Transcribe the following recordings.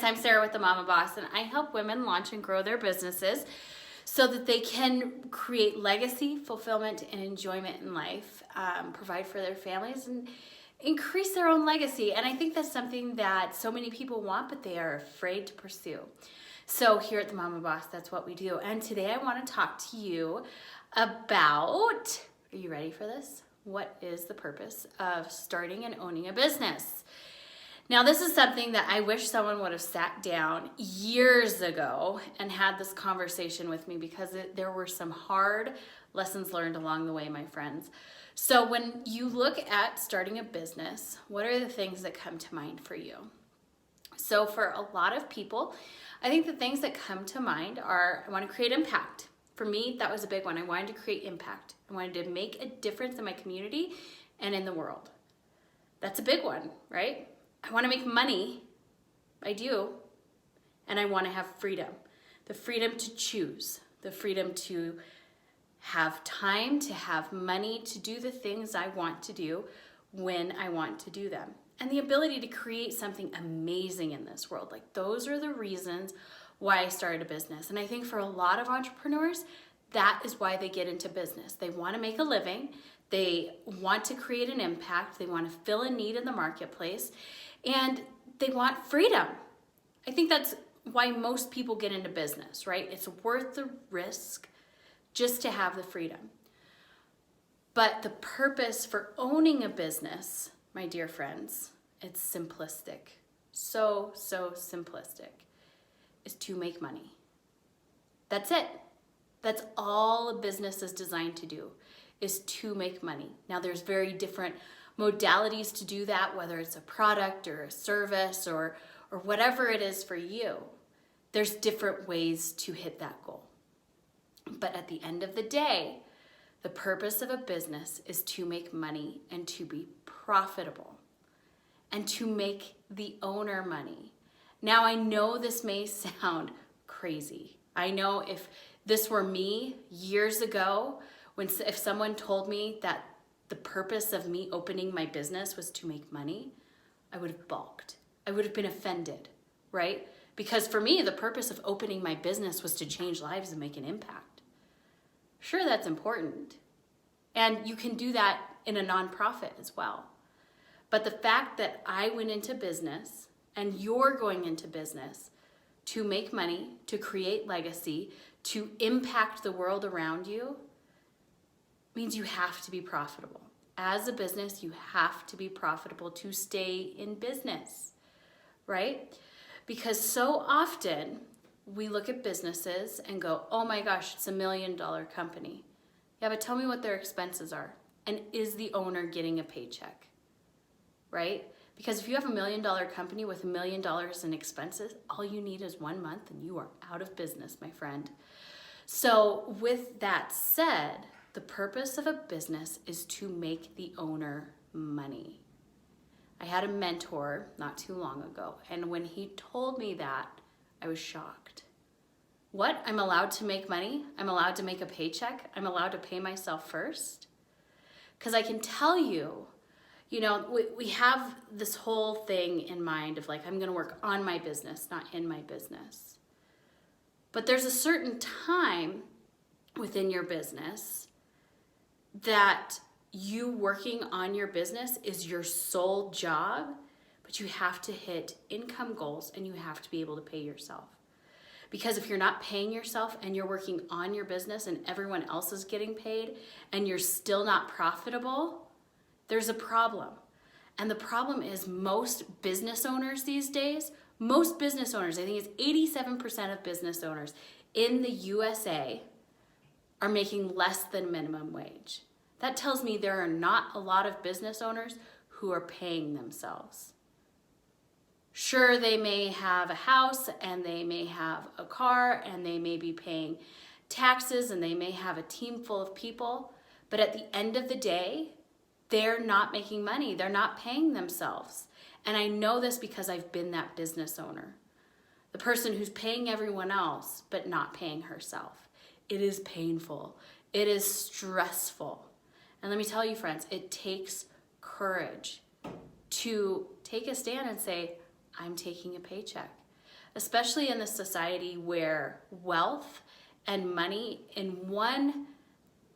I'm Sarah with the Mama Boss, and I help women launch and grow their businesses so that they can create legacy, fulfillment, and enjoyment in life, provide for their families, and increase their own legacy. And I think that's something that so many people want, but they are afraid to pursue. So here at the Mama Boss, that's what we do. And today I want to talk to you about, are you ready for this? What is the purpose of starting and owning a business? Now, this is something that I wish someone would have sat down years ago and had this conversation with me, because there were some hard lessons learned along the way, my friends. So when you look at starting a business, what are the things that come to mind for you? So for a lot of people, I think the things that come to mind are, I want to create impact. For me, that was a big one. I wanted to create impact. I wanted to make a difference in my community and in the world. That's a big one, right? I want to make money. I do. And I want to have freedom. The freedom to choose. The freedom to have time, to have money, to do the things I want to do when I want to do them. And the ability to create something amazing in this world. Like, those are the reasons why I started a business. And I think for a lot of entrepreneurs, that is why they get into business. They want to make a living. They want to create an impact. They want to fill a need in the marketplace. And they want freedom. I think that's why most people get into business, right? It's worth the risk just to have the freedom. But the purpose for owning a business, my dear friends, it's simplistic. So simplistic. Is to make money. That's it. That's all a business is designed to do, is to make money. Now, there's very different modalities to do that, whether it's a product or a service or whatever it is for you. There's different ways to hit that goal. But at the end of the day, the purpose of a business is to make money and to be profitable and to make the owner money. Now, I know this may sound crazy. I know if this were me years ago, if someone told me that the purpose of me opening my business was to make money, I would have balked. I would have been offended, right? Because for me, the purpose of opening my business was to change lives and make an impact. Sure, that's important. And you can do that in a nonprofit as well. But the fact that I went into business and you're going into business to make money, to create legacy, to impact the world around you, means you have to be profitable. As a business, you have to be profitable to stay in business, right? Because so often we look at businesses and go, oh my gosh, it's $1 million company. Yeah, but tell me what their expenses are. And is the owner getting a paycheck, right? Because if you have $1 million company with $1 million in expenses, all you need is 1 month and you are out of business, my friend. So with that said, the purpose of a business is to make the owner money. I had a mentor not too long ago, and when he told me that, I was shocked. What? I'm allowed to make money? I'm allowed to make a paycheck? I'm allowed to pay myself first? Because I can tell you, we have this whole thing in mind of like, I'm going to work on my business, not in my business. But there's a certain time within your business that you working on your business is your sole job, but you have to hit income goals and you have to be able to pay yourself. Because if you're not paying yourself and you're working on your business and everyone else is getting paid and you're still not profitable, there's a problem. And the problem is most business owners these days, I think it's 87% of business owners in the USA are making less than minimum wage. That tells me there are not a lot of business owners who are paying themselves. Sure, they may have a house and they may have a car and they may be paying taxes and they may have a team full of people, but at the end of the day, they're not making money. They're not paying themselves. And I know this because I've been that business owner. The person who's paying everyone else but not paying herself. It is painful. It is stressful. And let me tell you, friends, it takes courage to take a stand and say, I'm taking a paycheck. especially in the society where wealth and money in one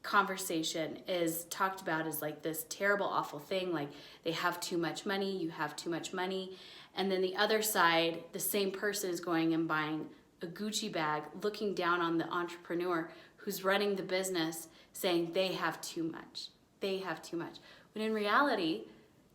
conversation is talked about as like this terrible, awful thing. Like they have too much money, you have too much money. And then the other side, the same person is going and buying a Gucci bag, looking down on the entrepreneur who's running the business, saying they have too much. They have too much. When in reality,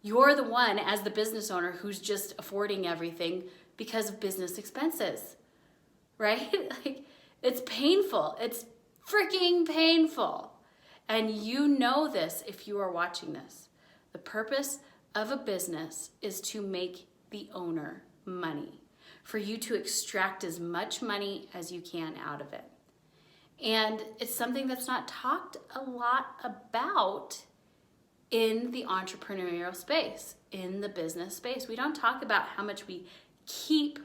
you're the one as the business owner who's just affording everything because of business expenses, right? Like it's painful. It's freaking painful. And you know this if you are watching this. The purpose of a business is to make the owner money, for you to extract as much money as you can out of it. And it's something that's not talked a lot about in the entrepreneurial space, in the business space. We don't talk about how much we keep.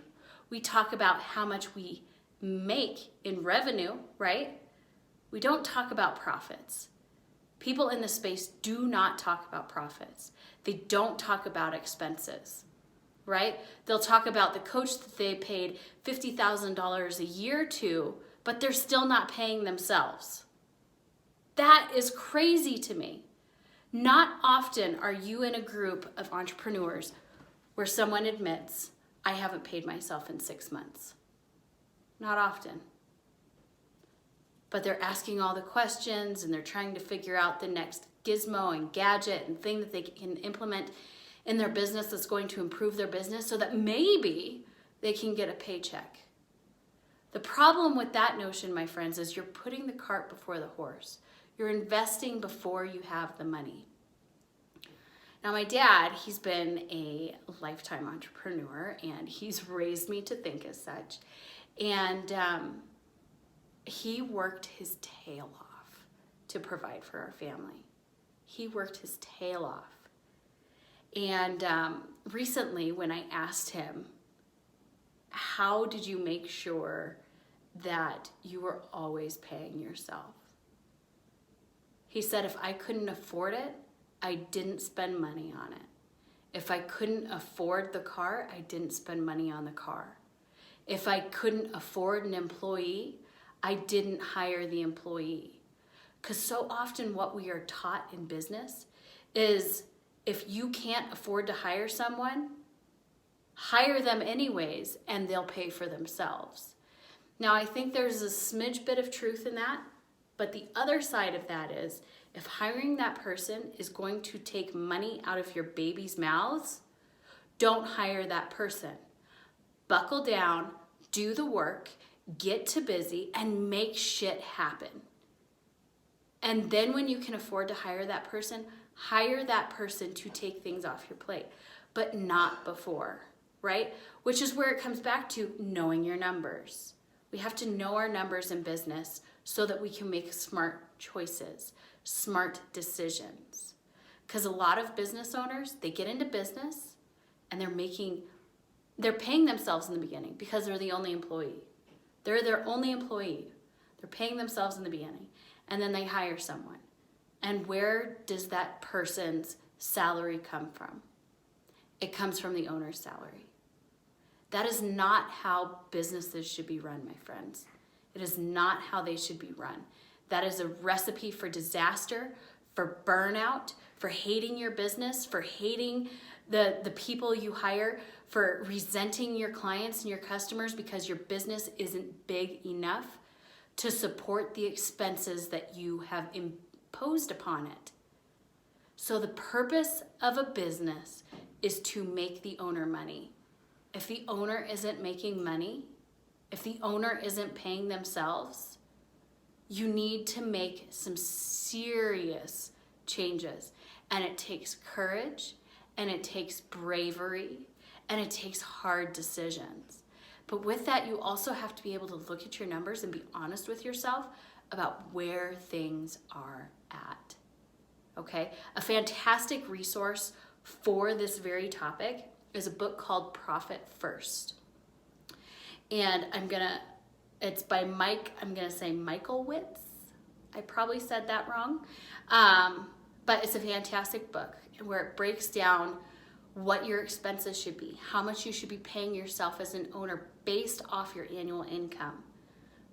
We talk about how much we make in revenue, right? We don't talk about profits. People in the space do not talk about profits. They don't talk about expenses, right? They'll talk about the coach that they paid $50,000 a year to, but they're still not paying themselves. That is crazy to me. Not often are you in a group of entrepreneurs where someone admits, I haven't paid myself in 6 months. Not often. But they're asking all the questions and they're trying to figure out the next gizmo and gadget and thing that they can implement in their business that's going to improve their business so that maybe they can get a paycheck. The problem with that notion, my friends, is you're putting the cart before the horse. You're investing before you have the money. Now, my dad, he's been a lifetime entrepreneur and he's raised me to think as such. And he worked his tail off to provide for our family. He worked his tail off. And recently when I asked him, how did you make sure that you were always paying yourself? He said, if I couldn't afford it, I didn't spend money on it. If I couldn't afford the car, I didn't spend money on the car. If I couldn't afford an employee, I didn't hire the employee. Because so often what we are taught in business is if you can't afford to hire someone, hire them anyways and they'll pay for themselves. Now, I think there's a smidge bit of truth in that, but the other side of that is if hiring that person is going to take money out of your baby's mouths, don't hire that person. Buckle down, do the work, get to busy, and make shit happen. And then when you can afford to hire that person to take things off your plate, but not before, right? Which is where it comes back to knowing your numbers. We have to know our numbers in business so that we can make smart choices, smart decisions. Because a lot of business owners, they get into business and they're paying themselves in the beginning because they're the only employee. They're their only employee. They're paying themselves in the beginning. And then they hire someone. And where does that person's salary come from? It comes from the owner's salary. That is not how businesses should be run, my friends. It is not how they should be run. That is a recipe for disaster, for burnout, for hating your business, for hating the people you hire, for resenting your clients and your customers because your business isn't big enough to support the expenses that you have imposed upon it. So the purpose of a business is to make the owner money. If the owner isn't making money, if the owner isn't paying themselves, you need to make some serious changes. And it takes courage, and it takes bravery, and it takes hard decisions. But with that, you also have to be able to look at your numbers and be honest with yourself about where things are at. Okay? A fantastic resource for this very topic is a book called Profit First. And it's by Michael Witz. I probably said that wrong. But it's a fantastic book where it breaks down what your expenses should be, how much you should be paying yourself as an owner based off your annual income,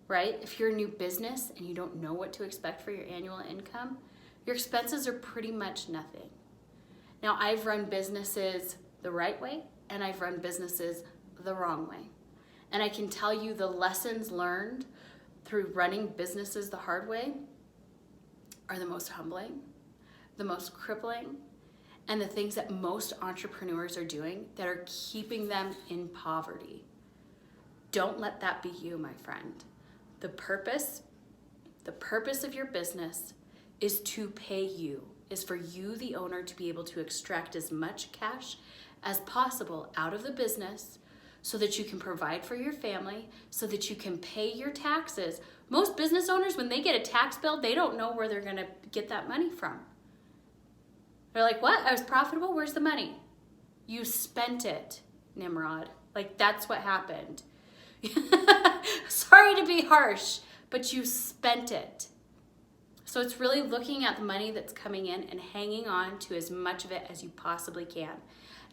right? If you're a new business and you don't know what to expect for your annual income, your expenses are pretty much nothing. Now, I've run businesses the right way and I've run businesses the wrong way. And I can tell you the lessons learned through running businesses the hard way are the most humbling, the most crippling, and the things that most entrepreneurs are doing that are keeping them in poverty. Don't let that be you, my friend. The purpose of your business is to pay you, is for you, the owner, to be able to extract as much cash as possible out of the business so that you can provide for your family, so that you can pay your taxes. Most business owners, when they get a tax bill, they don't know where they're gonna get that money from. They're like, what? I was profitable? Where's the money? You spent it, Nimrod. Like, that's what happened. Sorry to be harsh, but you spent it. So it's really looking at the money that's coming in and hanging on to as much of it as you possibly can.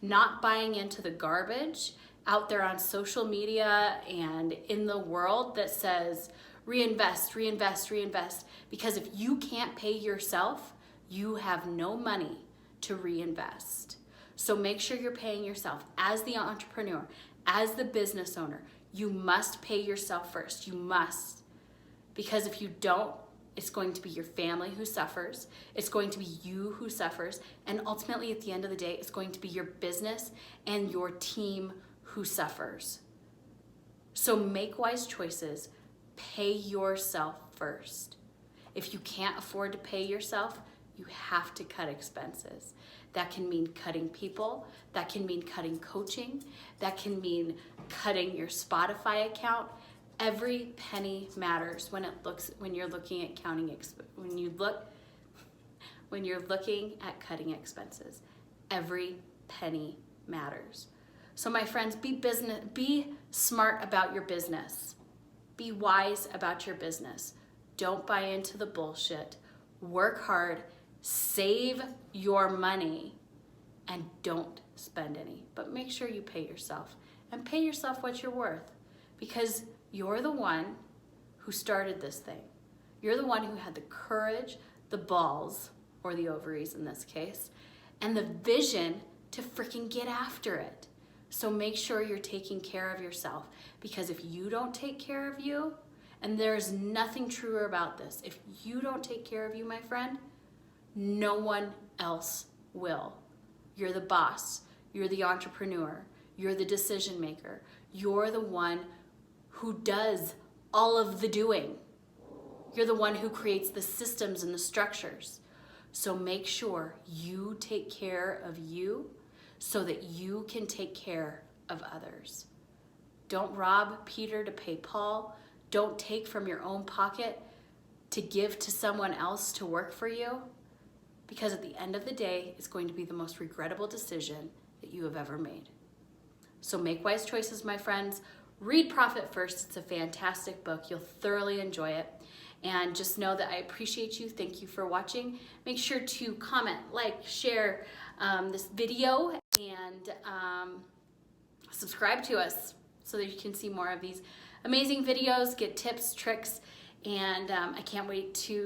Not buying into the garbage out there on social media and in the world that says, reinvest, reinvest, reinvest. Because if you can't pay yourself, you have no money to reinvest. So make sure you're paying yourself as the entrepreneur, as the business owner. You must pay yourself first. You must. Because if you don't, it's going to be your family who suffers. It's going to be you who suffers. And ultimately, at the end of the day, it's going to be your business and your team who suffers. So make wise choices. Pay yourself first. If you can't afford to pay yourself, you have to cut expenses. That can mean cutting people. That can mean cutting coaching. That can mean cutting your Spotify account. Every penny matters when you're looking at cutting expenses. Every penny matters. So my friends, be smart about your business. Be wise about your business. Don't buy into the bullshit. Work hard. Save your money and don't spend any, but make sure you pay yourself and pay yourself what you're worth, because you're the one who started this thing. You're the one who had the courage, the balls, or the ovaries in this case, and the vision to freaking get after it. So make sure you're taking care of yourself, because if you don't take care of you, and there's nothing truer about this, if you don't take care of you, my friend, no one else will. You're the boss. You're the entrepreneur. You're the decision maker. You're the one who does all of the doing. You're the one who creates the systems and the structures. So make sure you take care of you so that you can take care of others. Don't rob Peter to pay Paul. Don't take from your own pocket to give to someone else to work for you. Because at the end of the day, it's going to be the most regrettable decision that you have ever made. So make wise choices, my friends. Read Profit First. It's a fantastic book. You'll thoroughly enjoy it. And just know that I appreciate you. Thank you for watching. Make sure to comment, like, share this video, and subscribe to us so that you can see more of these amazing videos, get tips, tricks, and I can't wait to